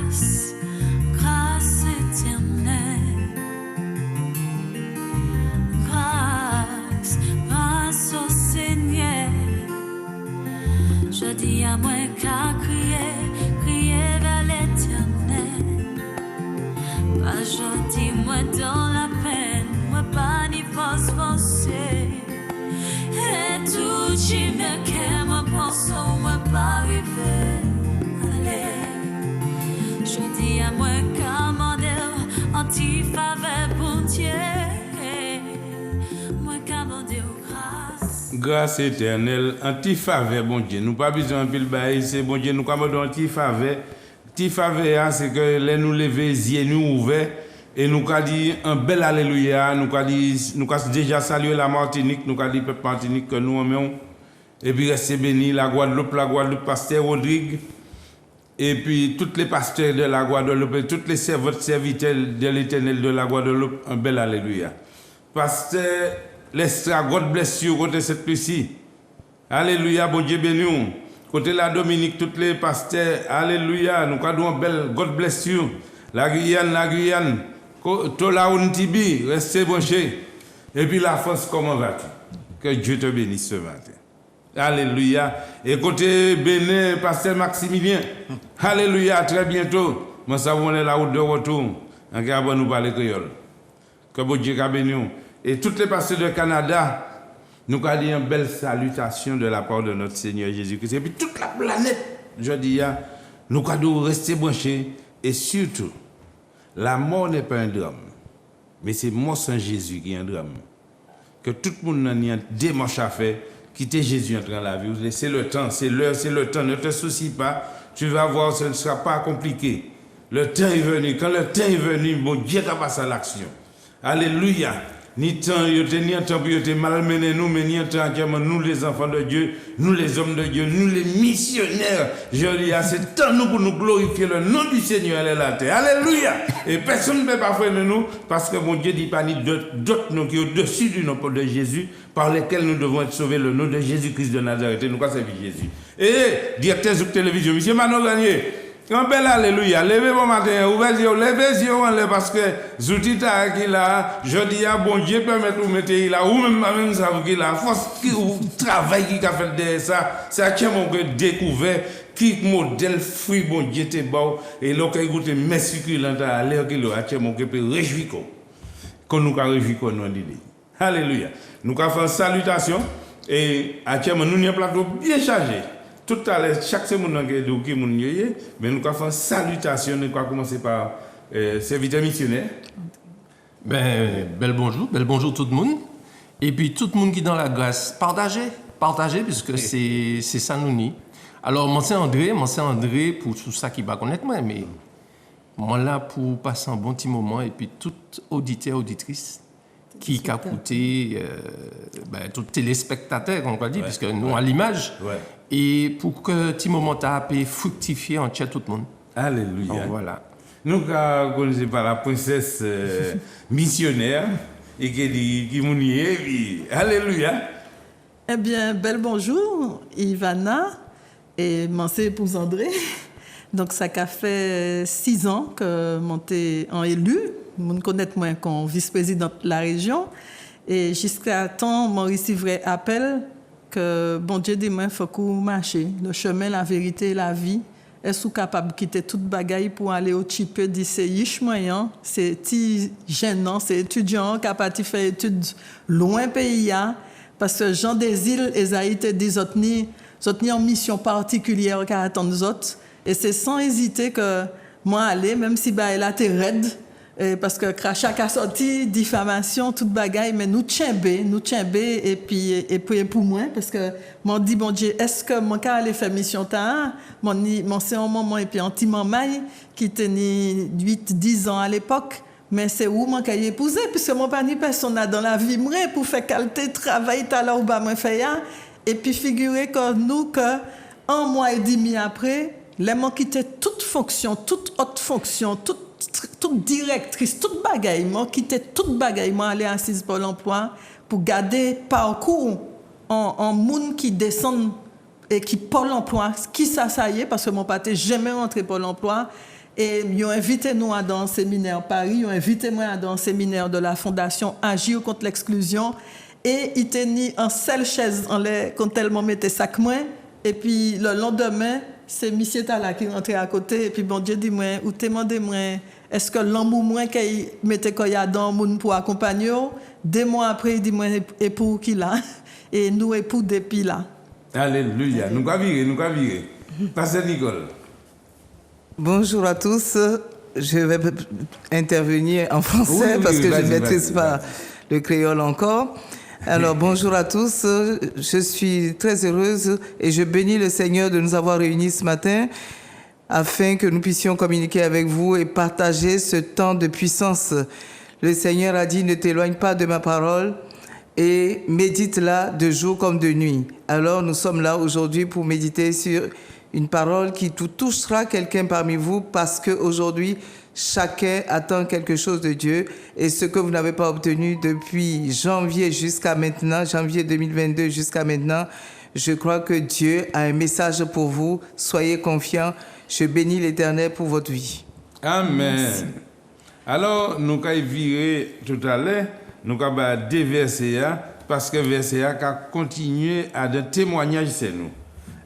grâce, grâce éternelle. Grâce, grâce au Seigneur. Je dis à moi qu'à crier, crier vers l'Éternel. Pas gentil, moi dans la peine, moi pas ni force forcée. Et tout qui me qu'est, moi pense, moi pas arriver. Allez, je dis à moi qu'à demander anti-faveur pour Dieu. Moi qu'à demander grâce. Grâce éternelle, anti-faveur, bon Dieu. Nous pas besoin de pile bail, c'est bon Dieu, nous commandons anti-faveur. Anti-faveur, c'est que les nous lever, les yeux nous ouverts, et nous avons dit un bel alléluia, nous avons déjà salué la Martinique, nous avons dit peuple Martinique que nous aimons, et puis restez bénis, la Guadeloupe, pasteur Rodrigue, et puis tous les pasteurs de la Guadeloupe, toutes les serviteurs de l'Éternel de la Guadeloupe, un bel alléluia. Pasteur Lestra, God bless you, côté cette Lucie. Alléluia, bon Dieu béni. Côté la Dominique, tous les pasteurs, alléluia, nous avons un bel God bless you. La Guyane, Tola Untibi, restez branchés. Et puis la France, comment vas-tu? Que Dieu te bénisse ce matin. Alléluia. Et côté Bénin, pasteur Maximilien, alléluia, très bientôt. Moi, ça va la route de retour. En cas nous parler créole. Que bon Dieu bénisse. Et toutes les pasteurs de Canada, nous avons dit une belle salutation de la part de notre Seigneur Jésus-Christ. Et puis toute la planète, je dis, nous avons rester branchés. Et surtout, la mort n'est pas un drame, mais c'est mort sans Jésus qui est un drame. Que tout le monde n'a une démarche à faire, quitter Jésus en train de la vie. C'est le temps, c'est l'heure, c'est le temps. Ne te soucie pas, tu vas voir, ce ne sera pas compliqué. Le temps est venu. Quand le temps est venu, bon Dieu t'a passé à l'action. Alléluia. Ni temps, ni un temps pour te malmener nous, mais ni un temps nous les enfants de Dieu, nous les hommes de Dieu, nous les missionnaires. Je dis, c'est temps nous pour nous glorifier le nom du Seigneur et la terre. Alléluia. Et personne ne peut pas faire de nous, parce que mon Dieu dit pas ni d'autres noms qui sont au-dessus du nom de Jésus, par lesquels nous devons être sauvés, le nom de Jésus-Christ de Nazareth. Et nous avons servi Jésus. Et, directeur de télévision, monsieur Manon Gagné, un bel alléluia. Levez bon matin, ouvrez les yeux, parce que Zoutita qui là, je dis à bon Dieu permettre de mettre là, ou même ça vous qui la force qui travail qui a fait de ça, c'est à qui mon découvert qui modèle fruit bon Dieu te beau et là quand écoute mes succulentes à l'air qui là, à mon peut réjouir qu'on nous réjouir nous dit. Alléluia. Nous avons fait une salutation et à qui nous avons un plateau bien chargé. Tout à l'heure, chaque semaine, qui mais nous avons fait une salutation. Nous avons commencé par serviteur missionnaire. Bel bonjour tout le monde. Et puis tout le monde qui est dans la grâce, partagez, puisque c'est ça nous nie. Alors, moi c'est André, pour tout ça qui va connaître moi, mais moi là pour passer un bon petit moment, et puis tout auditeur, auditrice qui a coûté, tout téléspectateur, on va dire, puisque nous à l'image. Ouais. Et pour que petit moment t'a pu fructifier en tout le monde. Alléluia. Donc, voilà. Nous connaissons par la princesse missionnaire et qui m'a dit, alléluia. Eh bien, bel bonjour, Ivana et mon épouse André. Donc, ça a fait 6 ans que monté en élu. Nous connaissons moins comme vice-présidente de la région. Et jusqu'à temps, mon recevrai appel que bon Dieu dit moi il faut qu'on marche le chemin la vérité la vie est-ce capable de quitter toute bagaille pour aller au type dit c'est yish moyen c'est petit gênant c'est étudiant capable de faire études loin pays parce que Jean des îles et Haïti des autres en mission particulière qu'à attendre les autres et c'est sans hésiter que moi aller même si bah elle a été raide. Parce que crachat a sorti diffamation toute bagaille mais nous tchembé et puis pour moi parce que m'on dit bon Dieu est-ce que mon cas aller faire mission ta mon c'est un moment et puis anti mamay qui tenait 8-10 ans à l'époque mais c'est où mon cas épousé puisque mon pas ni personne dans la vie moi pour faire qualité travail ta là où bas moi fait et puis figurer que nous que 1 mois et demi après les m'ont quitté toute fonction toute haute fonction toute directrice, toute bagaille, moi quitté toute bagaille, moi aller assise pour l'emploi pour garder parcours en monde qui descend et qui Pôle emploi, qui ça y est parce que mon pâté jamais rentré Pôle emploi Et ils ont invité nous à dans un séminaire Paris, ils ont invité moi à dans un séminaire de la Fondation Agir contre l'exclusion. Et ils tenaient en seule chaise en l'air, quand tellement mettait sac moi. Et puis le lendemain, c'est monsieur Tala qui rentrait à côté. Et puis bon Dieu dit moi, ou demandez moi, est-ce que l'amour moi qui mettait quand il y a dans moun pour accompagner? 2 mois après, il dit moi époux qui là, et nous époux depuis là. Alléluia. Nous allons virer. Pasteur Nicole. Bonjour à tous. Je vais intervenir en français parce que je ne maîtrise pas le créole encore. Alors, bonjour à tous. Je suis très heureuse et je bénis le Seigneur de nous avoir réunis ce matin afin que nous puissions communiquer avec vous et partager ce temps de puissance. Le Seigneur a dit, ne t'éloigne pas de ma parole et médite-la de jour comme de nuit. Alors, nous sommes là aujourd'hui pour méditer sur une parole qui touchera quelqu'un parmi vous parce qu'aujourd'hui, chacun attend quelque chose de Dieu et ce que vous n'avez pas obtenu depuis janvier jusqu'à maintenant, janvier 2022 jusqu'à maintenant, je crois que Dieu a un message pour vous. Soyez confiants. Je bénis l'Éternel pour votre vie. Amen. Merci. Alors, nous allons virer tout à l'heure, nous allons déverser parce que verset a continué à de témoignages c'est nous.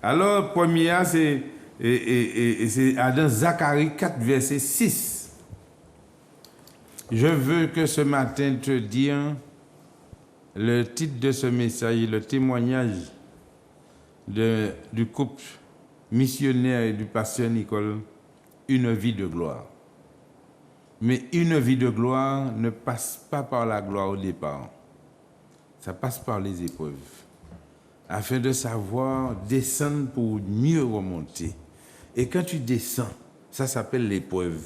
Alors, premier, c'est dans Zacharie 4, verset 6. Je veux que ce matin te dire le titre de ce message, le témoignage du couple missionnaire et du pasteur Nicole, une vie de gloire. Mais une vie de gloire ne passe pas par la gloire au départ. Ça passe par les épreuves. Afin de savoir descendre pour mieux remonter. Et quand tu descends, ça s'appelle l'épreuve.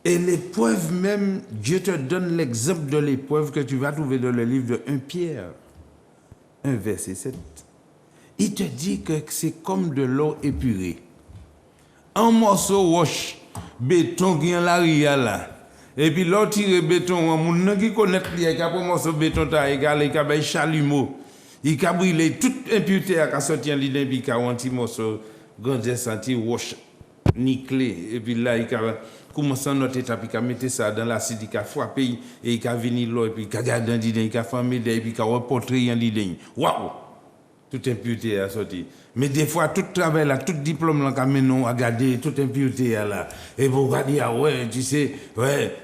Et l'épreuve même, Dieu te donne l'exemple de l'épreuve que tu vas trouver dans le livre de 1 Pierre, 1 verset 7. Il te dit que c'est comme de l'eau épurée. Un morceau roche, béton qui est en l'arrière là. Et puis l'autre tire béton, on qui connaît qui a un morceau béton ta égal, il a un chalumeau. Il a brûlé toute impureté à sortir en l'idée, puis il a un petit morceau, grand senti roche, nickelé. Et puis là, il a commencé à noter, puis il a mis ça dans l'acide, il a frappé, et il a venu l'eau, et puis il a gardé dans l'idée, il a fermé, et puis il a reporté en l'idée. Waouh! Toute impureté a sorti. Mais des fois, tout travail là, tout diplôme là, quand nous à garder, toute impureté là. Et vous regardez, ah ouais, tu sais, ouais,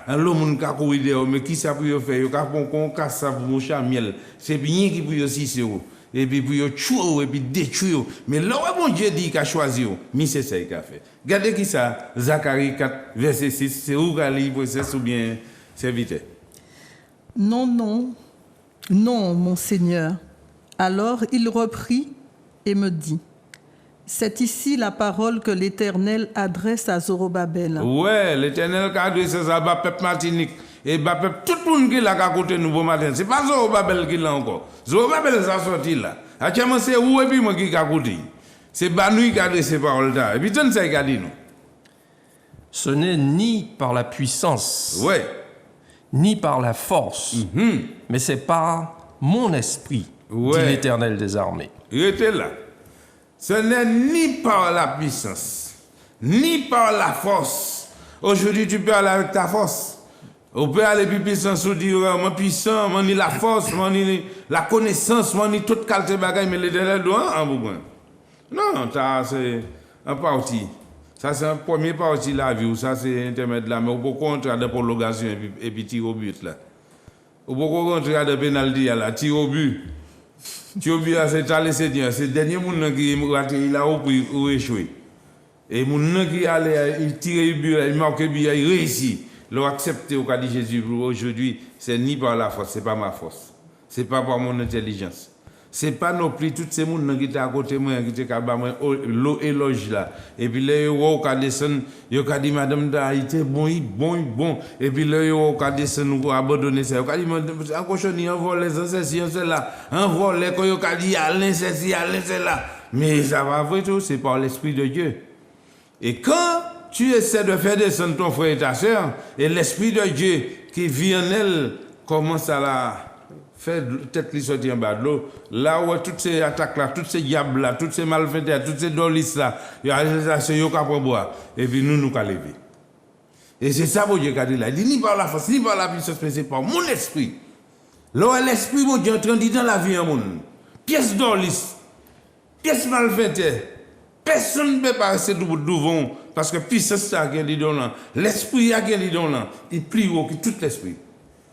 l'homme qui a couru dehors, mais qui ça pour faire? Il y a un casse ça pour moucher miel. C'est bien qui pour aussi c'est où. Et puis pour tuer, et puis détruire. Mais là, mon Dieu dit qu'il a choisi, mais c'est ça qu'il a fait. Regardez qui ça, Zacharie 4, verset 6, c'est où qu'il a livré, c'est ou bien serviteur? Non, non, non, mon Seigneur. Alors il reprit et me dit, c'est ici la parole que l'Éternel adresse à Zorobabel. Ouais, l'Éternel a adressé ça à peuple Martinique et peuple tout le monde qui l'a à côté nous bon matin. C'est pas Zorobabel qui l'a encore. Zorobabel ça sorti là. Actuellement c'est où et puis moi qui a côté. C'est Banoui qui a adressé parole là. Et puis donne ça qu'a dit nous. Ce n'est ni par la puissance, Ouais. ni par la force, mais c'est par mon esprit, dit l'Éternel des armées. Il était là. Ce n'est ni par la puissance, ni par la force. Aujourd'hui, tu peux aller avec ta force. On peut aller plus puissant, ou dire, moi puissant, moi ni la force, moi ni la connaissance, moi ni toute qualité de bagaille, mais l'Éternel doit en vous. Non, ça c'est un parti. Ça c'est un premier parti de la vie, ça c'est intermédiaire là, mais on peut rentrer dans prolongation et puis tirer au but là. On peut rentrer dans pénalty là, tirer au but. Tirer au but là, c'est aller c'est dire, c'est le dernier monde qui raté, il a repris ou échoué. Et monde qui allait, il tire le but, il marque le but, il réussit. L'ont accepté au cas de Jésus aujourd'hui, c'est ni par la force, c'est pas ma force. C'est pas par mon intelligence. C'est pas non plus tous ces gens qui étaient à côté de moi, qui étaient à moi, l'eau éloge là. Et puis là, ils ont descendu, ils ont dit, madame, il était bon. Et puis là, ils ont descendu, nous abandonné ça. Ils ont dit, en cochonnerie, on vole les ancêtres, c'est là. On vole, quand ils ont dit, allez, c'est là. Mais ça va vrai tout, c'est par l'Esprit de Dieu. Et quand tu essaies de faire descendre ton frère et ta soeur, et l'Esprit de Dieu qui vit en elle commence à fait tête li sorti en bas de l'eau, là où toutes ces attaques là, tous ces diables là, toutes ces malfaiteurs, toutes ces dolis là, il y a ça yo ka boire et puis nous ka lever. Et c'est ça bon Dieu qui a dit là, il dit ni par la force, ni par la puissance, mais c'est par mon esprit. Là l'esprit mon Dieu en train de dire dans la vie en monde. Pièce dolis, pièce malfaiteur. Personne ne peut pas rester devant parce que puissance ça qui est dit dans là, l'esprit a qui est dit dans là, il plie que tout l'esprit.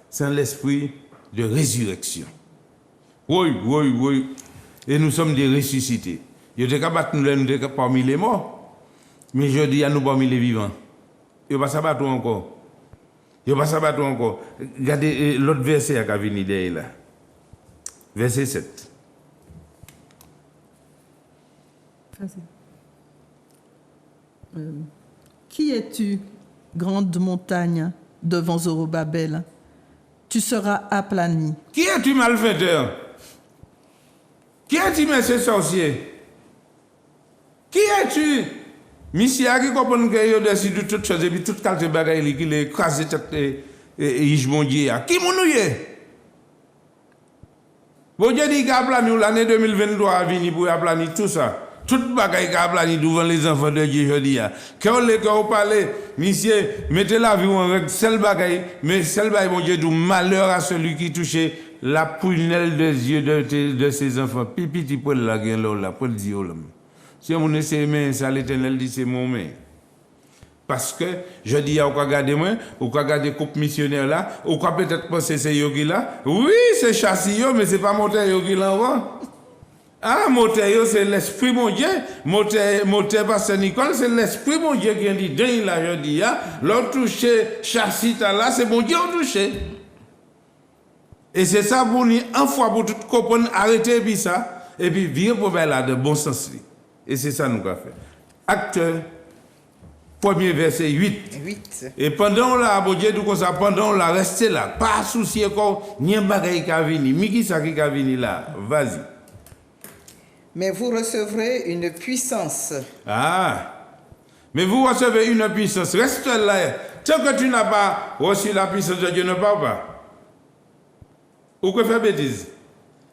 C'est l'esprit de résurrection. Oui. Et nous sommes des ressuscités. Il y a des cas nous parmi les morts, mais je dis à nous parmi les vivants. Il n'y a pas ça encore. Regardez l'autre verset qui a venu derrière là. Verset 7. Qui es-tu, grande montagne, devant Zorobabel? Tu seras aplani. Qui es-tu, malfaiteur? Qui es-tu, monsieur sorcier? Qui es-tu? Monsieur qui comprend que il y a dessus de toutes choses et puis toute qualité bagaille qui les écrasé tête et mon Dieu. Qui mounouye? Bon Dieu dit qu'il a plani l'année 2023 à venir pour aplani tout ça. Toute bagaille qui a plani devant les enfants de Dieu aujourd'hui. Quand on parle, monsieur, mettez la vie avec celle bagaille, mais celle bagaille, mon Dieu, du malheur à celui qui touchait la prunelle des yeux de ses enfants. Pipi, tu peux la gagner là, pour le dire là. Si on essaie de ça, l'Éternel dit c'est mon main. Parce que je dis, on va regarder moi, on va regarder couple missionnaire là, on va peut-être penser c'est Yogi là. Oui, c'est châssis, mais c'est pas moteur Yogi là avant. Ah, moteur, c'est l'esprit mon Dieu. Moteur, Pasteur Nicole, c'est l'esprit mon Dieu qui a dit, d'un là, je dis, l'autre touché, châssis là, c'est mon Dieu qui a touché. Et c'est ça pour nous, une fois pour tout comprendre, arrêter puis ça, et puis vivre pour là de bon sens. Et c'est ça nous avons fait. Acte 1er verset 8. Et pendant là, bon Dieu, pendant là, restez là. Pas souci encore, ni un bagage qui a venu, ni qui ça qui a venu là. Vas-y. Mais vous recevrez une puissance. Ah. Mais vous recevez une puissance. Reste là. Tant que tu n'as pas reçu la puissance de Dieu, ne parle pas. Ou que faire bêtise.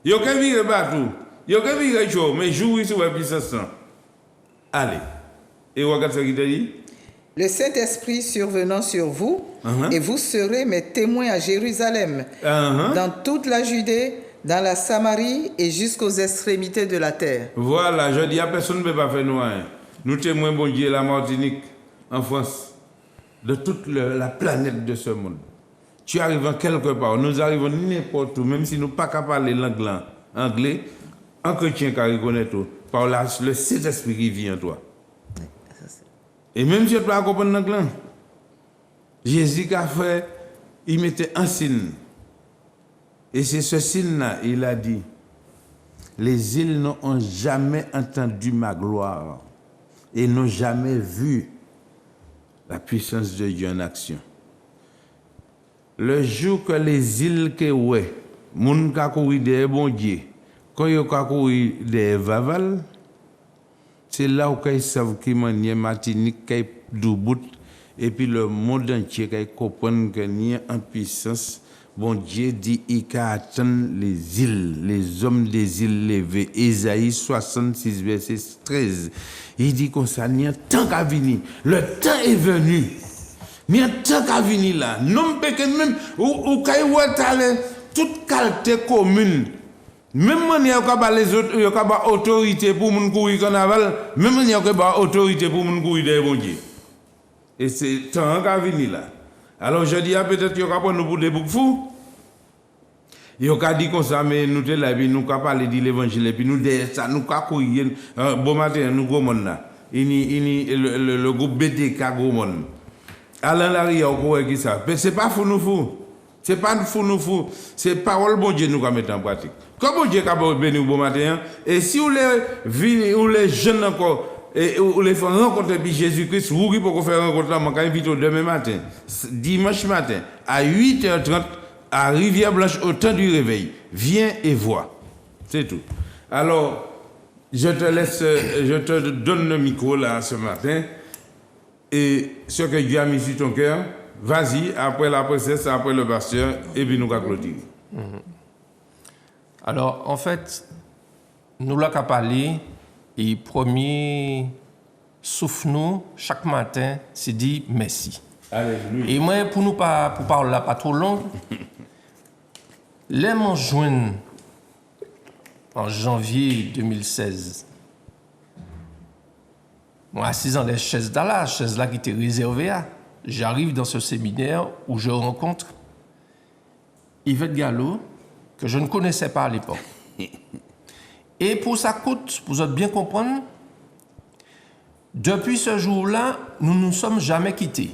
Il y a que vivre partout. Il y a que vivre chaud, mais jouer sur la puissance. Allez. Et regarde ce qu'il te dit. Le Saint-Esprit survenant sur vous, et vous serez mes témoins à Jérusalem, dans toute la Judée, dans la Samarie et jusqu'aux extrémités de la terre. Voilà, je dis à personne ne peut pas faire nous. Nous témoins, bon Dieu, la Martinique, en France, de toute la planète de ce monde. Tu arrives en quelque part, nous arrivons n'importe où, même si nous ne sommes pas parler l'anglais, un chrétien qui reconnaît tout, par le Saint-Esprit qui vit en toi. Et même si tu ne peux pas comprendre l'anglais, Jésus a fait, il mettait un signe. Et c'est ce signe-là, il a dit, les îles n'ont jamais entendu ma gloire et n'ont jamais vu la puissance de Dieu en action. Le jour que les îles que ouais, moun ka kouri des bon Dieu, quand yo ka kouri des vaval, c'est là où ils savent qu'ils manient Martinique, qu'ils doubout, et puis le monde entier qu'ils comprennent que n'y a en puissance. Bon Dieu dit, il attend les îles, les hommes des îles levés. Ésaïe 66, verset 13. Il dit qu'on ça, il y a un temps qu'à venir. Le temps est venu. Il y a un temps qu'à venir là. Non, parce que même, ou quand il y a toute qualité commune, même manière qu'il y a les autres, il y a autorité pour mon courir carnaval, même manière qu'il y a autorité pour mon courir des bon Dieu. Et c'est temps qu'à venir là. Alors je dis peut-être qu'il y a nous pour des boucs fous. Il y a dit comme ça, mais nous sommes là, nous avons parlé de l'évangile, et puis nous ça, nous avons courir. Bon matin, nous avons le groupe BTK gros monde. Alain Larry, on qui ça. Mais ce n'est pas fou nous fou. Ce n'est pas fou nous fou. C'est parole bon Dieu nous avons mettre en pratique. Comme bon Dieu a béni bon matin, et si vous les jeunes encore, et vous les faites rencontrer Jésus-Christ, vous qui pouvez faire rencontrer là, je invite demain matin, dimanche matin, à 8h30, à Rivière-Blanche, au temps du réveil. Viens et vois. C'est tout. Alors, je te donne le micro là ce matin, et ce que Dieu a mis sur ton cœur, vas-y, après la princesse, après le pasteur, et puis nous allons clôturer. Alors, en fait, nous l'avons parlé, et premier souffle nous, chaque matin, c'est dit merci. Alléluia. Et moi, pour parler là pas trop long, les m'en joindre en janvier 2016. Moi, assis dans les chaises là, chaise là qui était réservée, j'arrive dans ce séminaire où je rencontre Yvette Gallo, que je ne connaissais pas à l'époque. Et pour ça coûte, pour vous bien comprendre, depuis ce jour-là, nous ne nous sommes jamais quittés.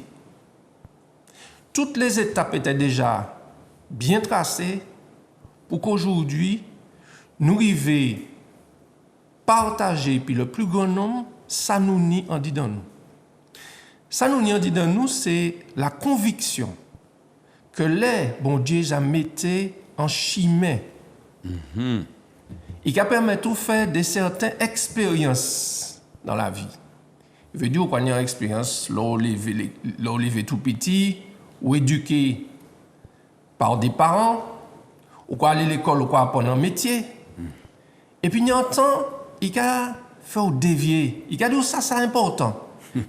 Toutes les étapes étaient déjà bien tracées pour qu'aujourd'hui, nous arrivions partager, puis le plus grand nombre, ça nous nie en dit dans nous. Ça nous nie en dit dans nous, c'est la conviction que les bon Dieu a metté en chimie. Et qui permet de faire de certaines expériences dans la vie. Il veut dire qu'on a une expérience, l'enlever tout petit, ou éduqué par des parents, ou quoi aller à l'école, ou quoi apprendre un métier. Et puis, il y a un temps, il a fait dévier. Il a dit ça, c'est important.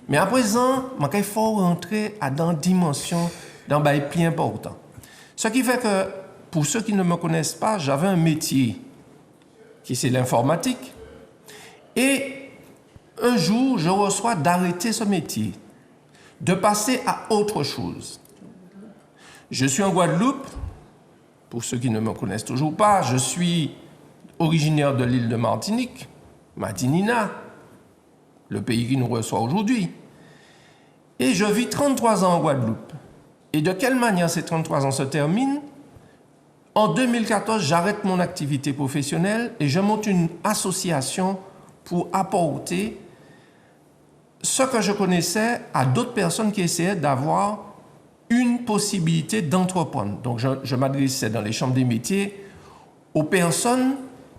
Mais à présent, il faut rentrer dans une dimension, dans un plus important. Ce qui fait que, pour ceux qui ne me connaissent pas, j'avais un métier qui c'est l'informatique. Et un jour, je reçois d'arrêter ce métier, de passer à autre chose. Je suis en Guadeloupe. Pour ceux qui ne me connaissent toujours pas, je suis originaire de l'île de Martinique, Martinina, le pays qui nous reçoit aujourd'hui. Et je vis 33 ans en Guadeloupe. Et de quelle manière ces 33 ans se terminent? En 2014, j'arrête mon activité professionnelle et je monte une association pour apporter ce que je connaissais à d'autres personnes qui essayaient d'avoir une possibilité d'entreprendre. Donc, je m'adressais dans les chambres des métiers aux personnes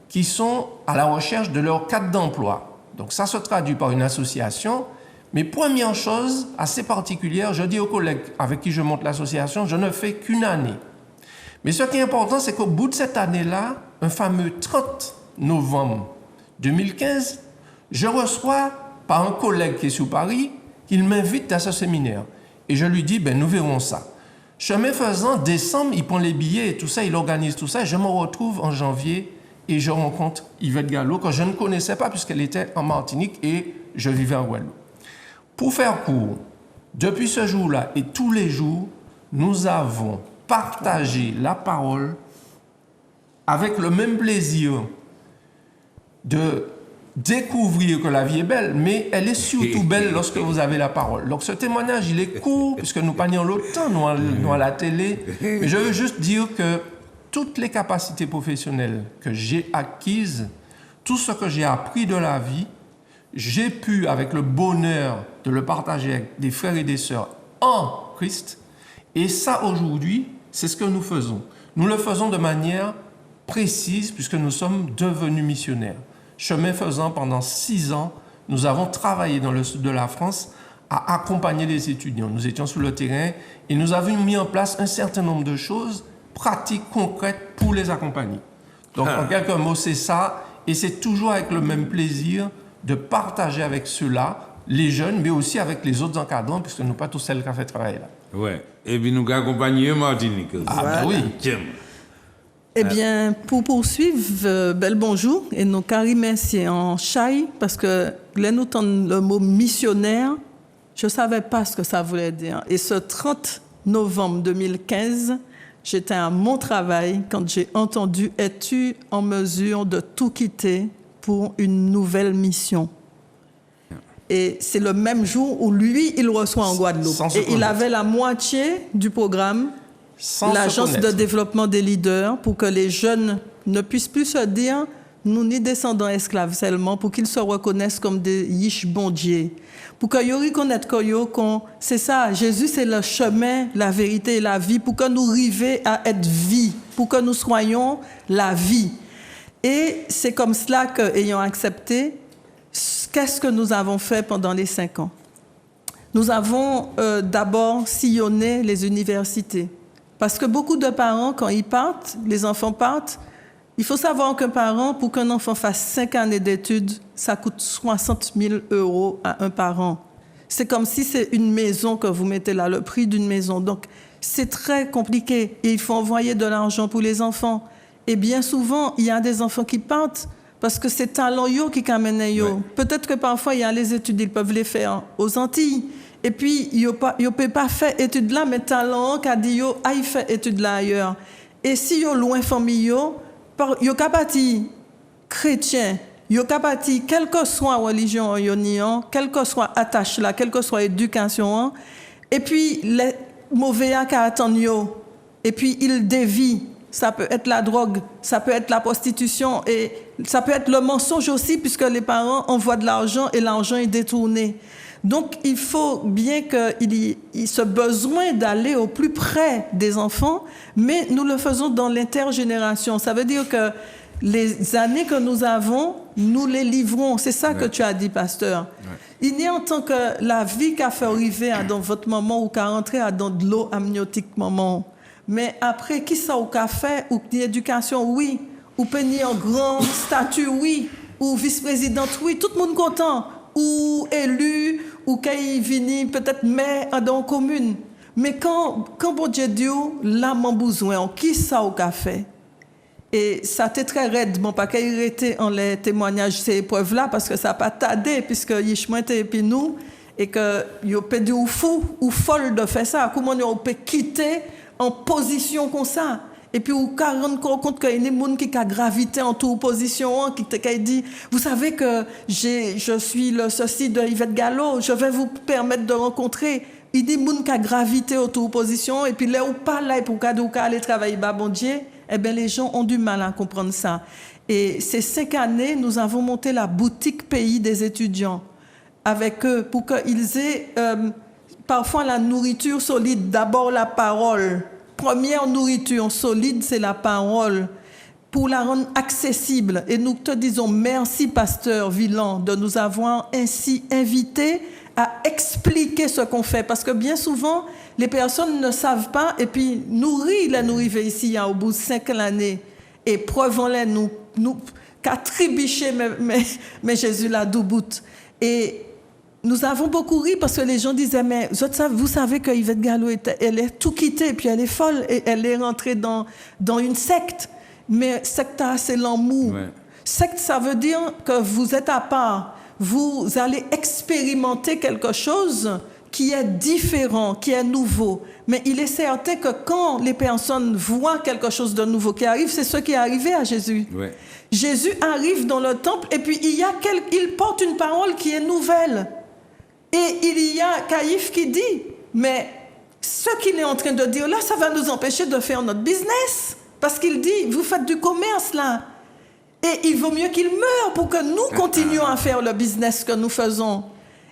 qui sont à la recherche de leur cadre d'emploi. Donc, ça se traduit par une association. Mais première chose assez particulière, je dis aux collègues avec qui je monte l'association, je ne fais qu'une année. Mais ce qui est important, c'est qu'au bout de cette année-là, un fameux 30 novembre 2015, je reçois par un collègue qui est sur Paris, qu'il m'invite à ce séminaire. Et je lui dis, nous verrons ça. Chemin faisant, décembre, il prend les billets et tout ça, il organise tout ça. Et je me retrouve en janvier et je rencontre Yvette Gallo, que je ne connaissais pas puisqu'elle était en Martinique et je vivais en Guadeloupe. Pour faire court, depuis ce jour-là et tous les jours, nous avons partagé la parole avec le même plaisir de découvrir que la vie est belle, mais elle est surtout belle lorsque vous avez la parole. Donc ce témoignage, il est court, puisque nous pas l'autre temps, nous à la télé, mais je veux juste dire que toutes les capacités professionnelles que j'ai acquises, tout ce que j'ai appris de la vie, j'ai pu, avec le bonheur de le partager avec des frères et des sœurs en Christ, et ça aujourd'hui, c'est ce que nous faisons. Nous le faisons de manière précise, puisque nous sommes devenus missionnaires. Chemin faisant, pendant 6 ans, nous avons travaillé dans le sud de la France à accompagner les étudiants. Nous étions sur le terrain et nous avions mis en place un certain nombre de choses pratiques, concrètes pour les accompagner. Donc, en quelques mots, c'est ça. Et c'est toujours avec le même plaisir de partager avec ceux-là, les jeunes, mais aussi avec les autres encadrants, puisque nous pas tous celles qui ont fait travailler là. Oui. Et puis nous accompagnons Martinique. Ah, ben oui. Eh bien, pour poursuivre, bel bonjour, et nous remercier en chai, parce que là, nous entendons le mot missionnaire, je ne savais pas ce que ça voulait dire. Et ce 30 novembre 2015, j'étais à mon travail quand j'ai entendu « Es-tu en mesure de tout quitter pour une nouvelle mission ?» Et c'est le même jour où lui, il reçoit en Guadeloupe. Et il avait la moitié du programme, l'agence de développement des leaders, pour que les jeunes ne puissent plus se dire « nous n'y descendons esclaves seulement », pour qu'ils se reconnaissent comme des yish bondiers. Pour qu'ils reconnaissent que c'est ça, Jésus c'est le chemin, la vérité et la vie, pour que nous arrivions à être vie, pour que nous soyons la vie. Et c'est comme cela qu'ayant accepté, qu'est-ce que nous avons fait pendant les 5 ans? Nous avons d'abord sillonné les universités. Parce que beaucoup de parents, quand ils partent, les enfants partent, Il faut savoir qu'un parent, pour qu'un enfant fasse 5 années d'études, ça coûte 60 000 € à un parent. C'est comme si c'est une maison que vous mettez là, le prix d'une maison. Donc, c'est très compliqué. Et il faut envoyer de l'argent pour les enfants. Et bien souvent, il y a des enfants qui partent parce que c'est talent yo qui amène yo. Ouais. Peut-être que parfois, il y a les études, ils peuvent les faire aux Antilles. Et puis, ils ne peuvent pas faire études là, mais talent qui a dit yo, aille faire études là ailleurs. Et si yo loin famille yo capable chrétien, yo capable quelle que soit religion yo niant, quelle que soit attache là, quelle que soit éducation, et puis les mauvais qui attendent yo, et puis il dévie. Ça peut être la drogue, ça peut être la prostitution et ça peut être le mensonge aussi puisque les parents envoient de l'argent et l'argent est détourné. Donc il faut bien qu'il y ait ce besoin d'aller au plus près des enfants, mais nous le faisons dans l'intergénération. Ça veut dire que les années que nous avons, nous les livrons. C'est ça que tu as dit, pasteur. Ouais. Il n'y a en tant que la vie qu'a fait arriver dans votre moment ou qu'a rentré dans de l'eau amniotique moment. Mais après, qui ça ou qu'a fait, ou l'éducation, oui, ou peigner en grand statut, oui, ou vice-présidente, oui, tout le monde content, ou élu, ou qu'il vini peut-être maire dans une commune. Mais quand bon Dieu dit, là, mon besoin, qui ça ou qu'a fait? Et ça était très raide, bon, pas qu'il était en les témoignages, ces épreuves-là, parce que ça n'a pas tardé, puisque Yishma était puis nous, et que yo peut dire ou fou ou folle de faire ça. Comment on peut quitter en position comme ça? Et puis, on se rend compte qu'il y a des gens qui ont gravité en toute position, qui dit, vous savez que je suis le ceci de Yvette Gallo, je vais vous permettre de rencontrer. Il dit, des gens qui ont gravité en toute position, et puis là, où pas là, pour aller travailler, bah, bon Dieu, eh bien, les gens ont du mal à comprendre ça. Et ces 5 années, nous avons monté la boutique pays des étudiants avec eux pour qu'ils aient parfois la nourriture solide, d'abord la parole. Première nourriture solide, c'est la parole, pour la rendre accessible. Et nous te disons merci, pasteur Villan, de nous avoir ainsi invités à expliquer ce qu'on fait. Parce que bien souvent, les personnes ne savent pas, et puis nous arrivons ici au bout de 5 années, et prouvons-les, nous qu'à trébucher, mais Jésus l'a doubout. Et nous avons beaucoup ri parce que les gens disaient, mais vous savez que Yvette Gallo, elle est tout quittée, puis elle est folle, et elle est rentrée dans une secte. Mais secte, c'est l'amour. Ouais. Secte, ça veut dire que vous êtes à part. Vous allez expérimenter quelque chose qui est différent, qui est nouveau. Mais il est certain que quand les personnes voient quelque chose de nouveau qui arrive, c'est ce qui est arrivé à Jésus. Ouais. Jésus arrive dans le temple et puis il porte une parole qui est nouvelle. Et il y a Caïphe qui dit, mais ce qu'il est en train de dire là, ça va nous empêcher de faire notre business. Parce qu'il dit, vous faites du commerce là. Et il vaut mieux qu'il meure pour que nous continuions à faire le business que nous faisons.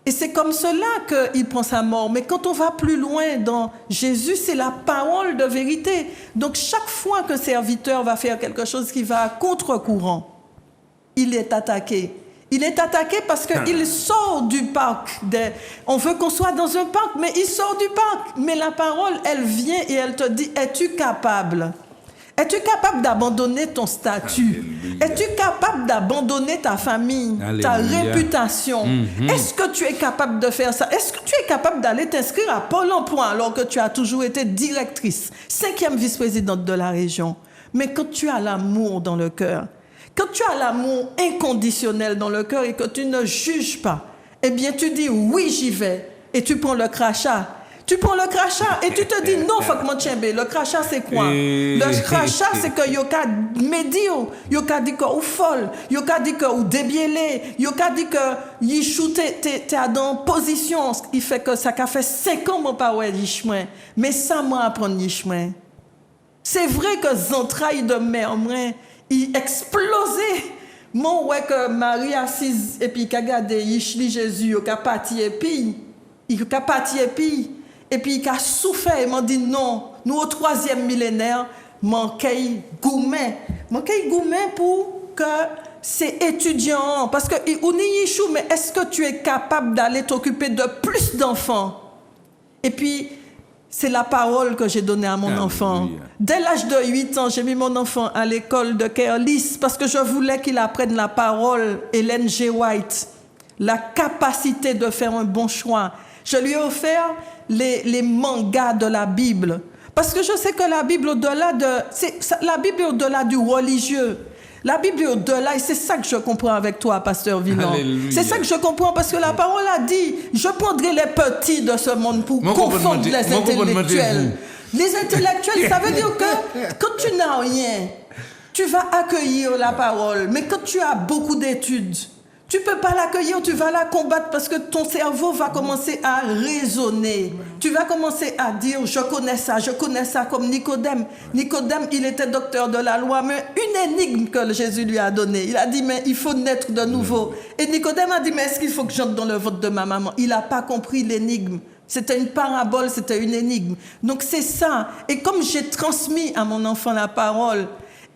Et c'est comme cela qu'il prend sa mort. Mais quand on va plus loin dans Jésus, c'est la parole de vérité. Donc chaque fois qu'un serviteur va faire quelque chose qui va à contre-courant, il est attaqué. Il est attaqué parce qu'il sort du parc. On veut qu'on soit dans un parc, mais il sort du parc. Mais la parole, elle vient et elle te dit, es-tu capable ? Es-tu capable d'abandonner ton statut? Alléluia. Es-tu capable d'abandonner ta famille, Alléluia. Ta réputation? Est-ce que tu es capable de faire ça? Est-ce que tu es capable d'aller t'inscrire à Pôle emploi alors que tu as toujours été directrice, 5e vice-présidente de la région? Mais quand tu as l'amour dans le cœur, quand tu as l'amour inconditionnel dans le cœur et que tu ne juges pas, eh bien tu dis oui, j'y vais. Et tu prends le crachat. Tu prends le crachat et tu te dis non, faut que mon tchembe. Le crachat, c'est quoi? Le crachat, c'est que yoka médio, yoka dit que ou folle, yoka dit que ou débielé, yoka dit que yichou t'es dans position. Il fait que ça a fait 5 ans mon pas ouais yichouin. Mais ça moi apprendre yichouin. C'est vrai que zentraille de mère moi, il explosait. Mon ouais que Marie assise et puis qu'a gardé yichli Jésus, yoka parti et puis il a parti et puis il a souffert et m'a dit non, nous au 3e millénaire, manquez goumen pour que ces étudiants, parce que on y échoue, mais est-ce que tu es capable d'aller t'occuper de plus d'enfants? Et puis c'est la parole que j'ai donnée à mon enfant. Dès l'âge de 8 ans, j'ai mis mon enfant à l'école de Kerlis parce que je voulais qu'il apprenne la parole, Ellen G. White, la capacité de faire un bon choix. Je lui ai offert les mangas de la Bible. Parce que je sais que la Bible, la Bible est au-delà du religieux. La Bible est au-delà, et c'est ça que je comprends avec toi, Pasteur Villan. C'est ça que je comprends, parce que la parole a dit, je prendrai les petits de ce monde pour confondre les intellectuels. Les intellectuels, ça veut dire que quand tu n'as rien, tu vas accueillir la parole. Mais quand tu as beaucoup d'études, tu ne peux pas l'accueillir, tu vas la combattre parce que ton cerveau va commencer à raisonner. Tu vas commencer à dire, je connais ça comme Nicodème. Nicodème, il était docteur de la loi, mais une énigme que Jésus lui a donnée. Il a dit, mais il faut naître de nouveau. Et Nicodème a dit, mais est-ce qu'il faut que j'entre dans le ventre de ma maman? Il n'a pas compris l'énigme. C'était une parabole, c'était une énigme. Donc c'est ça. Et comme j'ai transmis à mon enfant la parole,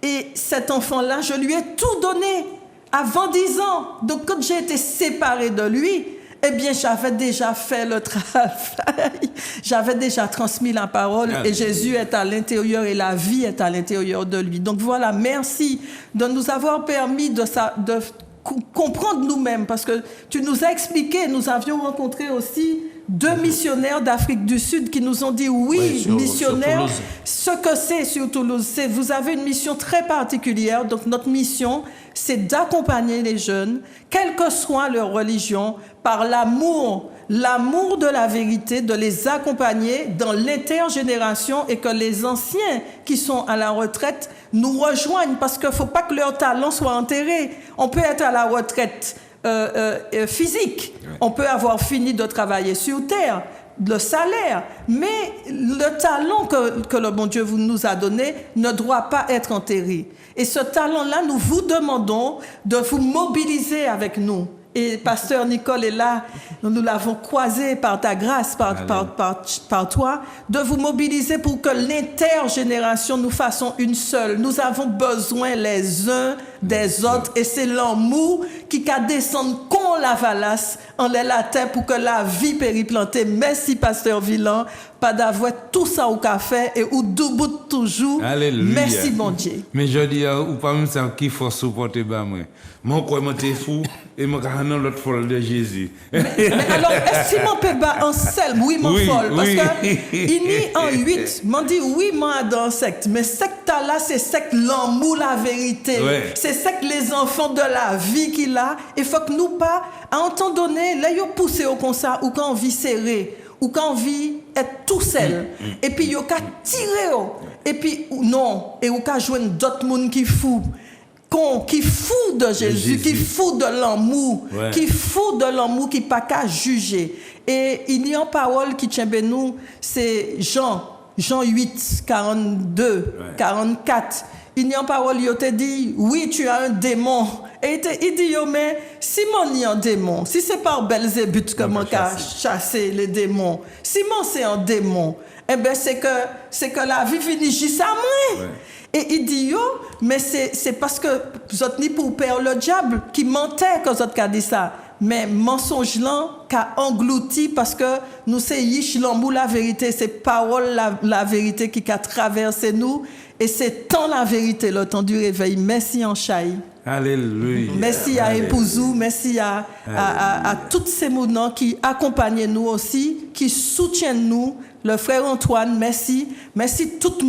et cet enfant-là, je lui ai tout donné. Avant 10 ans, donc quand j'ai été séparée de lui, eh bien j'avais déjà fait le travail, j'avais déjà transmis la parole et Jésus est à l'intérieur et la vie est à l'intérieur de lui. Donc voilà, merci de nous avoir permis de comprendre nous-mêmes parce que tu nous as expliqué, nous avions rencontré aussi 2 missionnaires d'Afrique du Sud qui nous ont dit oui, missionnaires, ce que c'est sur Toulouse, c'est vous avez une mission très particulière. Donc notre mission, c'est d'accompagner les jeunes, quelle que soit leur religion, par l'amour de la vérité, de les accompagner dans l'intergénération et que les anciens qui sont à la retraite nous rejoignent parce qu'il ne faut pas que leur talent soit enterré. On peut être à la retraite physique. On peut avoir fini de travailler sur terre, le salaire, mais le talent que le bon Dieu nous a donné ne doit pas être enterré. Et ce talent-là, nous vous demandons de vous mobiliser avec nous. Et Pasteur Nicole est là, nous l'avons croisé par ta grâce, par toi, de vous mobiliser pour que l'intergénération nous fassons une seule. Nous avons besoin les uns des autres et c'est l'amour qui va descendre con la valasse en la terre pour que la vie périplantée. Merci Pasteur Villan, pas d'avoir tout ça au café et ou debout toujours. Alléluia. Merci mon Dieu. Mais je dis, ou pas même ça qui faut supporter bah moi. Mon quoi m'était fou et mon carrément l'autre folle de Jésus. Mais alors, est-ce que mon peut battre en selbe? Oui, mon folle. Parce que il n'y en 8, m'en dit oui, moi dans secte. Mais secte là, c'est secte l'amour, la vérité. Ouais. C'est secte les enfants de la vie qu'il a. Il faut que nous pas, à un temps donné, là, ils poussé au comme ça, ou quand on vit serré, ou quand on vit être tout seul. Et puis, ils ont tiré. Et puis, non. Et ou qu'à jouer d'autres monde qui fou. Qui fout de Jésus, qui fout de l'amour, qui fout de l'amour, qui pas qu'à juger. Et il y a une parole qui tient nous, c'est Jean 8, 42, 44. Il y a une parole, il te dit, oui, tu as un démon. Et il dit, mais si mon y a un démon, si c'est par Belzébuth que mon cas chasser les démons, si mon c'est un démon, eh ben c'est que la vie finit juste à moi. Et il dit, mais c'est parce que vous êtes ni pour perdre le diable qui mentait quand vous avez dit ça. Mais mensonge là qu'a englouti parce que nous c'est yish l'amour la vérité, c'est parole la vérité qui a traversé nous et c'est tant la vérité le temps du réveil. Merci en chaï. Alléluia. Merci à Épousou, merci à tous ces mounants qui accompagnent nous aussi, qui soutiennent nous. Le frère Antoine, merci. Merci tout le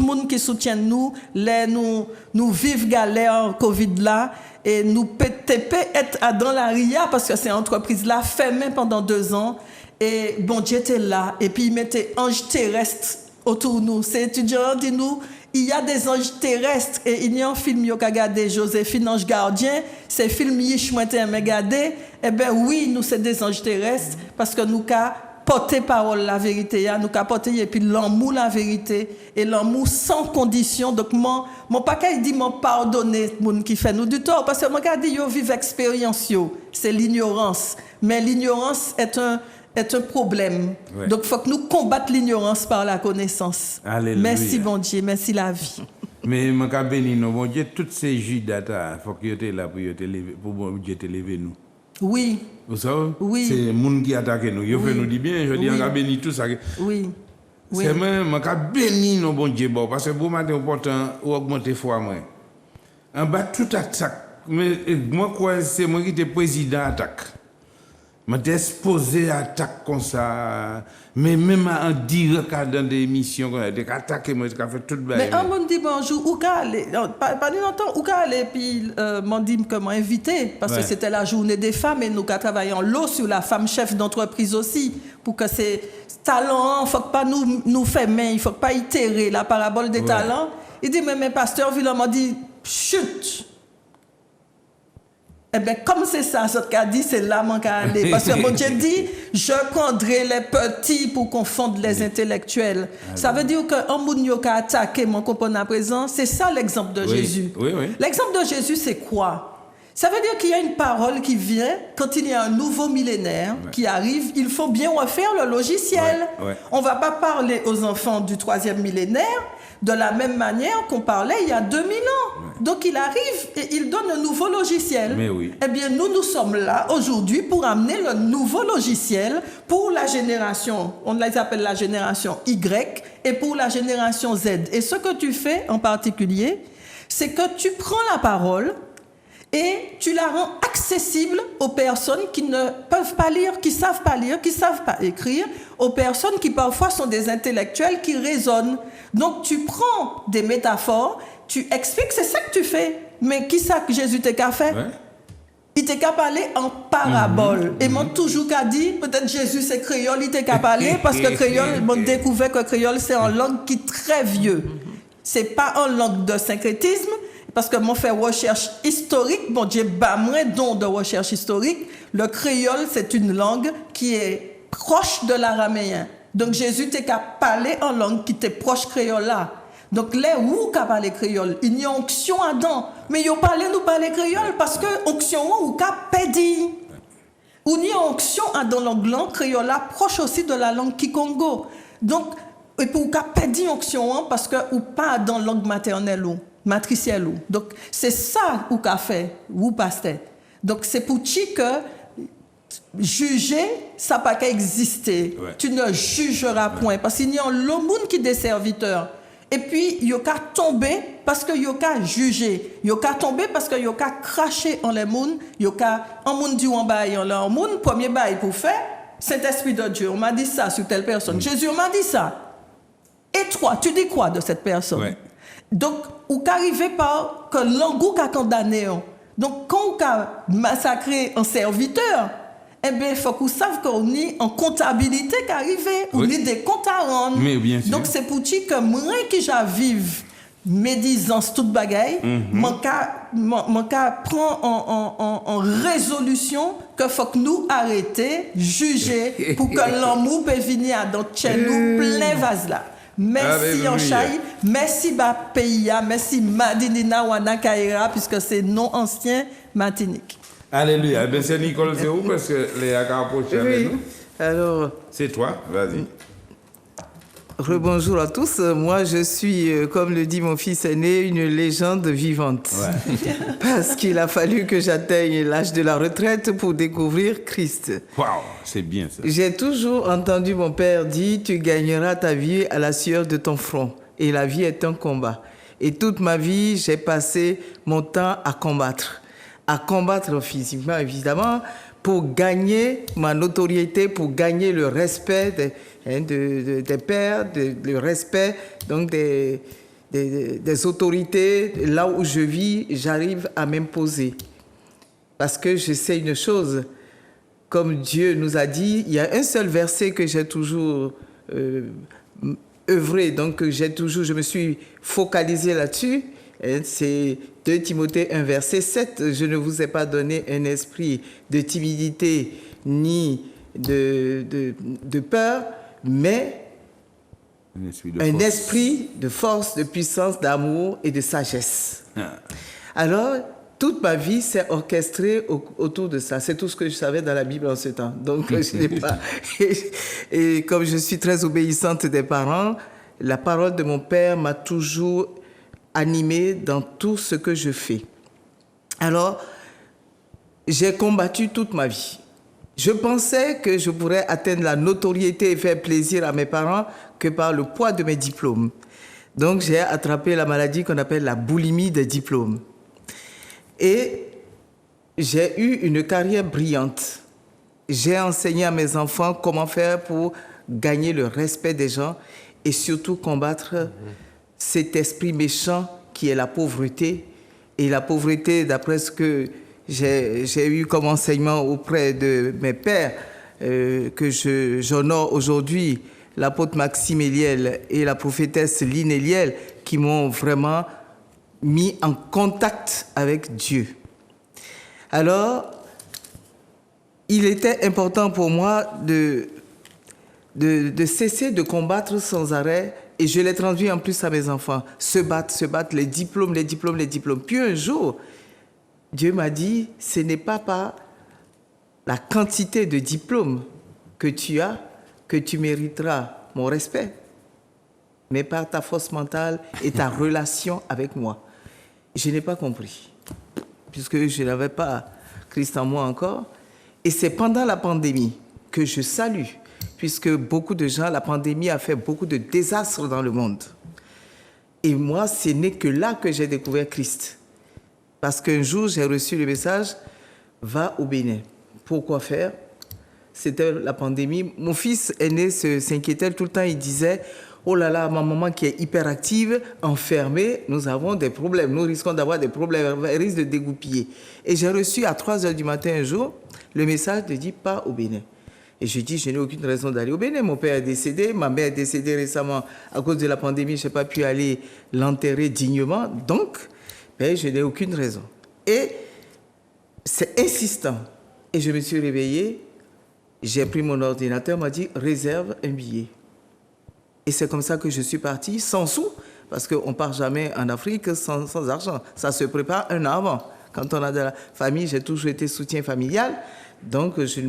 monde qui soutient nous. Nous vivons galère Covid là. Et nous peut-être être dans la RIA parce que cette entreprise-là fermée pendant 2 ans. Et bon Dieu était là. Et puis il mettait anges terrestres autour de nous. Ces étudiants disent nous, il y a des anges terrestres. Et il y a un film qui a regardé Joséphine, ange gardien. C'est film qui a regardé. Eh bien oui, nous c'est des anges terrestres parce que nous avons porter parole la vérité, nous capoter et puis l'amour la vérité et l'amour sans condition. Donc mon paquet dit mon pardonner moun qui fait nous du tort parce que mon gars dit yo vive expérience yo, c'est l'ignorance. Mais l'ignorance est un problème. Ouais. Donc faut que nous combattre l'ignorance par la connaissance. Alléluia. Merci bon Dieu, merci la vie. Mais mon cas béni bon Dieu toutes ces Judas faut que tu là pour bon Dieu te lever nous. Oui. Vous savez? Oui. C'est le monde qui attaque nous. Il fait nous dire bien, je dis, on a béni tout ça. Oui. C'est même, on a béni nos bon Dieu, parce que pour moi, c'est important d'augmenter la foi. En bas, tout attaque. Mais moi, c'est moi qui suis président attaque. Je suis exposé à attaque comme ça. Mais même en direct dans des émissions, des attaques, moi, je fais tout le Mais on m'a dit bonjour, où aller? Pas longtemps, où aller? Puis, m'ont dit que m'a invité, parce que c'était la journée des femmes et nous qui travaillons l'eau sur la femme chef d'entreprise aussi, pour que ces talents, il ne faut pas nous faire main, il ne faut pas itérer la parabole des talents. Il dit, mais pasteur Villon m'a dit, chut! Eh bien, comme c'est ça, ce qu'a dit, c'est là mon cas aller. Parce que bon Dieu dit, je prendrai les petits pour confondre les intellectuels. Ça veut dire qu'un monde qui a attaqué mon compagnon à présent, c'est ça l'exemple de Jésus. L'exemple de Jésus, c'est quoi? Ça veut dire qu'il y a une parole qui vient, quand il y a un nouveau millénaire qui arrive, il faut bien refaire le logiciel. On ne va pas parler aux enfants du 3e millénaire de la même manière qu'on parlait il y a 2000 ans. Donc il arrive et il donne un nouveau logiciel. Eh bien, nous sommes là aujourd'hui pour amener le nouveau logiciel pour la génération, on les appelle la génération Y, et pour la génération Z. Et ce que tu fais en particulier, c'est que tu prends la parole et tu la rends accessible aux personnes qui ne peuvent pas lire, qui ne savent pas lire, qui ne savent pas écrire, aux personnes qui parfois sont des intellectuels qui raisonnent. Donc tu prends des métaphores, tu expliques, c'est ça que tu fais. Mais qui ça que Jésus t'a qu'à faire? Il t'a qu'à parler en parabole. Et moi, toujours qu'à dit, peut-être Jésus c'est créole, il t'a qu'à parler, parce que créole, on découvert que créole c'est une langue qui est très vieux. C'est pas une langue de syncrétisme, parce que moi, fait recherche historique, bon Dieu, moi, don de recherche historique, le créole, c'est une langue qui est proche de l'araméen. Donc, Jésus t'a qu'à parler en langue qui était proche créole là. Donc, là où qu'a parlé créole, il y a onction à dedans. Mais il nous parler créole parce que onction ou qu'a pédi. Ou il y a onction à dans la langue créole là, proche aussi de la langue kikongo. Donc, et pour qu'a pédi onction parce que ou pas dans la langue maternelle ou matricielle ou. Donc, c'est ça ou qu'a fait, ou pasteur. Donc, c'est pour que juger, ça n'a pas qu'à exister. Tu ne jugeras point. Parce qu'il y a le monde qui est des serviteurs. Et puis, il y a qu'à tomber parce qu'il y a qu'à juger. Il y a qu'à tomber parce qu'il y a qu'à cracher en les monde. Il y a qu'à en monde du en bail, en monde. Premier bail pour faire, Saint-Esprit de Dieu. On m'a dit ça sur telle personne. Jésus m'a dit ça. Et toi, tu dis quoi de cette personne? Donc, ou qu'arriver par que l'angou qu'a condamné. Donc, quand on a massacré un serviteur, eh bien, il faut qu'on sache qu'on est en comptabilité qui arrive, on est des comptes à rendre. Donc, c'est pour dire que moi qui j'avive médisance toute bagaille, mon cas prend en résolution que faut que nous arrêter, juger, pour que l'amour peut venir à notre chez nous plein vase là. Merci Anchaï, merci pays, merci Madinina Wana Kaira, puisque c'est non ancien Martinique. Alléluia. Ben c'est Nicole, c'est où? Parce que Léa a approché avec nous. Alors. C'est toi, vas-y. Rebonjour à tous. Moi, je suis, comme le dit mon fils aîné, une légende vivante. Parce qu'il a fallu que j'atteigne l'âge de la retraite pour découvrir Christ. Waouh, c'est bien ça. J'ai toujours entendu mon père dire, tu gagneras ta vie à la sueur de ton front. Et la vie est un combat. Et toute ma vie, j'ai passé mon temps à combattre physiquement, évidemment, pour gagner ma notoriété, pour gagner le respect des pères, le respect donc des autorités. Là où je vis, j'arrive à m'imposer. Parce que je sais une chose, comme Dieu nous a dit, il y a un seul verset que j'ai toujours œuvré, donc je me suis focalisé là-dessus. C'est 2 Timothée 1, verset 7. Je ne vous ai pas donné un esprit de timidité ni de peur, mais un esprit de force, de puissance, d'amour et de sagesse. Alors, toute ma vie s'est orchestrée autour de ça. C'est tout ce que je savais dans la Bible en ce temps. Donc, je n'ai pas... Et comme je suis très obéissante des parents, la parole de mon père m'a toujours animée dans tout ce que je fais. Alors, j'ai combattu toute ma vie. Je pensais que je pourrais atteindre la notoriété et faire plaisir à mes parents que par le poids de mes diplômes. Donc, j'ai attrapé la maladie qu'on appelle la boulimie des diplômes. Et j'ai eu une carrière brillante. J'ai enseigné à mes enfants comment faire pour gagner le respect des gens et surtout combattre cet esprit méchant qui est la pauvreté. Et la pauvreté, d'après ce que j'ai eu comme enseignement auprès de mes pères, que j'honore aujourd'hui, l'apôtre Maxime Eliel et la prophétesse Lynn Eliel, qui m'ont vraiment mis en contact avec Dieu. Alors, il était important pour moi de cesser de combattre sans arrêt, et je l'ai traduit en plus à mes enfants, se battre, les diplômes. Puis un jour, Dieu m'a dit, ce n'est pas par la quantité de diplômes que tu as que tu mériteras mon respect, mais par ta force mentale et ta relation avec moi. Je n'ai pas compris, puisque je n'avais pas Christ en moi encore. Et c'est pendant la pandémie que je salue, puisque beaucoup de gens, la pandémie a fait beaucoup de désastres dans le monde. Et moi, ce n'est que là que j'ai découvert Christ. Parce qu'un jour, j'ai reçu le message, va au Bénin. Pourquoi faire? C'était la pandémie. Mon fils aîné s'inquiétait tout le temps. Il disait, oh là là, ma maman qui est hyperactive, enfermée, nous avons des problèmes. Nous risquons d'avoir des problèmes. Elle risque de dégoupiller. Et j'ai reçu à 3h du matin un jour, le message de dire, pas au Bénin. Et je dis, je n'ai aucune raison d'aller au Bénin. Mon père est décédé, ma mère est décédée récemment à cause de la pandémie. Je n'ai pas pu aller l'enterrer dignement. Donc, je n'ai aucune raison. Et c'est insistant. Et je me suis réveillé, j'ai pris mon ordinateur, m'a dit, réserve un billet. Et c'est comme ça que je suis parti, sans sous, parce qu'on ne part jamais en Afrique sans argent. Ça se prépare un an avant. Quand on a de la famille, j'ai toujours été soutien familial, donc je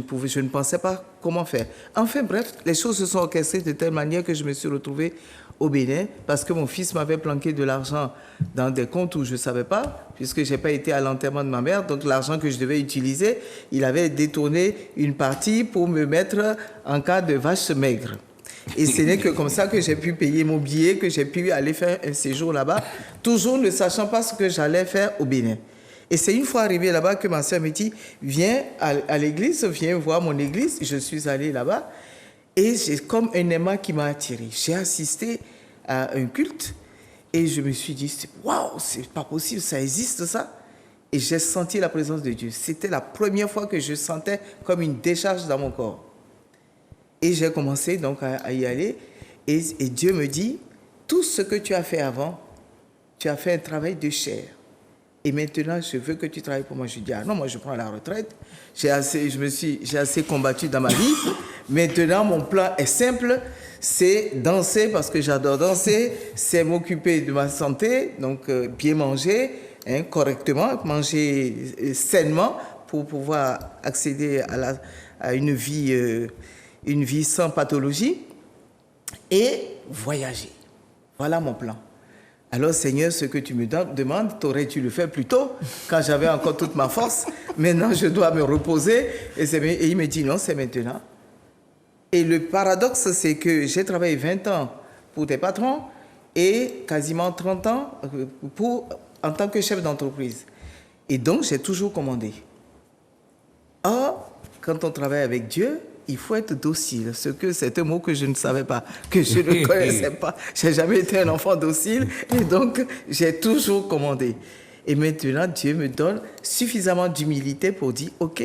ne pensais pas comment faire. Enfin bref, les choses se sont orchestrées de telle manière que je me suis retrouvé au Bénin, parce que mon fils m'avait planqué de l'argent dans des comptes où je ne savais pas, puisque je n'ai pas été à l'enterrement de ma mère, donc l'argent que je devais utiliser, il avait détourné une partie pour me mettre en cas de vache maigre. Et ce n'est que comme ça que j'ai pu payer mon billet, que j'ai pu aller faire un séjour là-bas, toujours ne sachant pas ce que j'allais faire au Bénin. Et c'est une fois arrivé là-bas que ma soeur me dit, viens à l'église, viens voir mon église. Je suis allé là-bas et j'ai comme un aimant qui m'a attiré. J'ai assisté à un culte et je me suis dit, waouh, c'est pas possible, ça existe ça. Et j'ai senti la présence de Dieu. C'était la première fois que je sentais comme une décharge dans mon corps. Et j'ai commencé donc à y aller. Et Dieu me dit, tout ce que tu as fait avant, tu as fait un travail de chair. Et maintenant, je veux que tu travailles pour moi. Je dis, ah non, moi je prends la retraite. J'ai assez combattu dans ma vie. Maintenant, mon plan est simple. C'est danser parce que j'adore danser. C'est m'occuper de ma santé, donc bien manger correctement, manger sainement pour pouvoir accéder à une vie sans pathologie et voyager. Voilà mon plan. Alors Seigneur, ce que tu me demandes, t'aurais-tu le fait plus tôt, quand j'avais encore toute ma force. Maintenant, je dois me reposer. Et il me dit non, c'est maintenant. Et le paradoxe, c'est que j'ai travaillé 20 ans pour des patrons et quasiment 30 ans en tant que chef d'entreprise. Et donc, j'ai toujours commandé. Or, quand on travaille avec Dieu, il faut être docile. C'est un mot que je ne savais pas, que je ne connaissais pas. Je n'ai jamais été un enfant docile et donc j'ai toujours commandé. Et maintenant, Dieu me donne suffisamment d'humilité pour dire, OK,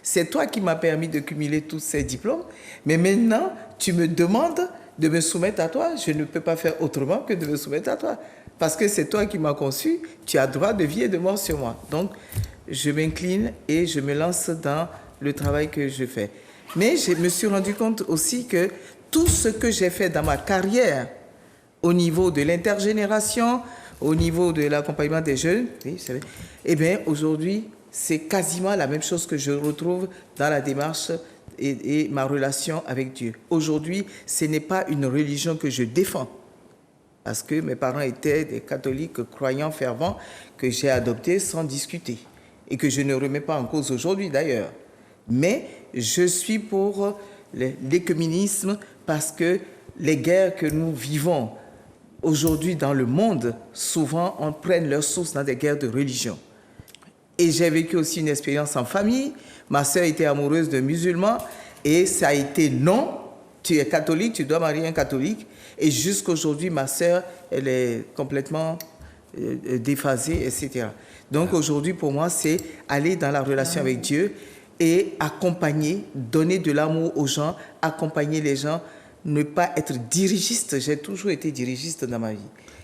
c'est toi qui m'as permis de cumuler tous ces diplômes, mais maintenant, tu me demandes de me soumettre à toi. Je ne peux pas faire autrement que de me soumettre à toi. Parce que c'est toi qui m'as conçu, tu as droit de vie et de mort sur moi. Donc, je m'incline et je me lance dans le travail que je fais. Mais je me suis rendu compte aussi que tout ce que j'ai fait dans ma carrière, au niveau de l'intergénération, au niveau de l'accompagnement des jeunes, oui, vous savez, eh bien, aujourd'hui, c'est quasiment la même chose que je retrouve dans la démarche et ma relation avec Dieu. Aujourd'hui, ce n'est pas une religion que je défends, parce que mes parents étaient des catholiques croyants fervents que j'ai adoptés sans discuter. et que je ne remets pas en cause aujourd'hui d'ailleurs. Mais je suis pour l'écuménisme parce que les guerres que nous vivons aujourd'hui dans le monde, souvent, on prenne leur source dans des guerres de religion. Et j'ai vécu aussi une expérience en famille. Ma sœur était amoureuse d'un musulman et ça a été non. Tu es catholique, tu dois marier un catholique. Et jusqu'aujourd'hui, ma sœur, elle est complètement déphasée, etc. Donc aujourd'hui, pour moi, c'est aller dans la relation avec Dieu et accompagner, donner de l'amour aux gens, accompagner les gens, ne pas être dirigiste. J'ai toujours été dirigiste dans ma vie.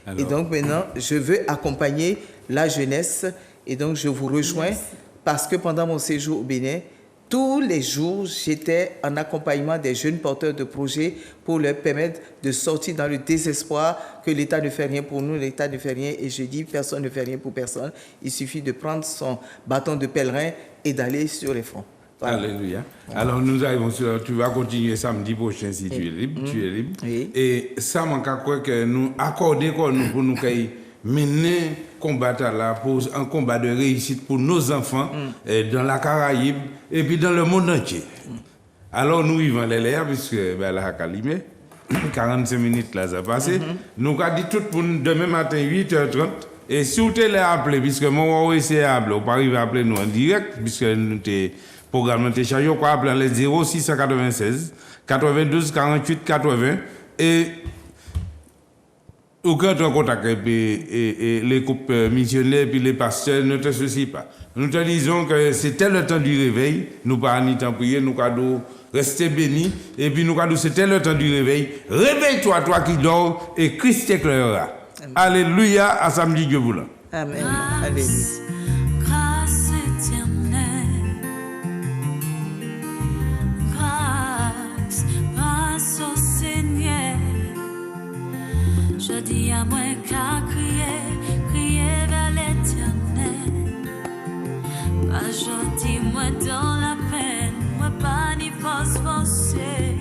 Alors, et donc maintenant, je veux accompagner la jeunesse. Et donc, je vous rejoins parce que pendant mon séjour au Bénin, tous les jours, j'étais en accompagnement des jeunes porteurs de projets pour leur permettre de sortir dans le désespoir que l'État ne fait rien pour nous, l'État ne fait rien. Et je dis, personne ne fait rien pour personne. Il suffit de prendre son bâton de pèlerin et d'aller sur les fronts. Voilà. Alléluia. Alors, nous arrivons sur... Tu vas continuer samedi prochain si tu es libre. Tu es libre. Oui. Et ça, manque à quoi que nous accorder pour nous mener combattre là pour un combat de réussite pour nos enfants dans la Caraïbe et puis dans le monde entier. Alors nous vivons les l'air puisque la Calimé 45 minutes là ça passé. Nous avons dit tout pour demain matin 8h30 et si vous t'es appelé puisque moi on essayer d'appeler, on pas arriver à appeler nous en direct puisque nous t'es programme t'es chargé on appeler les 0696 92 48 80 et aucun en contact avec les groupes missionnaires et les pasteurs, ne te soucie pas. Nous te disons que c'était le temps du réveil, nous pas ni temps prier, nous cadons rester bénis, et puis nous cadons c'était le temps du réveil. Réveille-toi, toi qui dors, et Christ t'éclairera. Alléluia, à samedi Dieu voulant. Amen. Alléluia. Grâce éternelle, grâce au Seigneur. Je dis à moi qu'à crier vers l'Éternel. Pas je dis moi dans la peine, moi pas ni force forcée.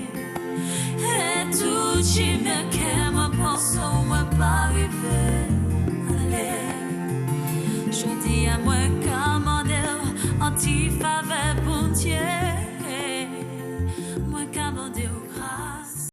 Et tout qui me qu'est moi pense moi pas arriver. Allez, je dis à moi qu'à mon anti-faveur.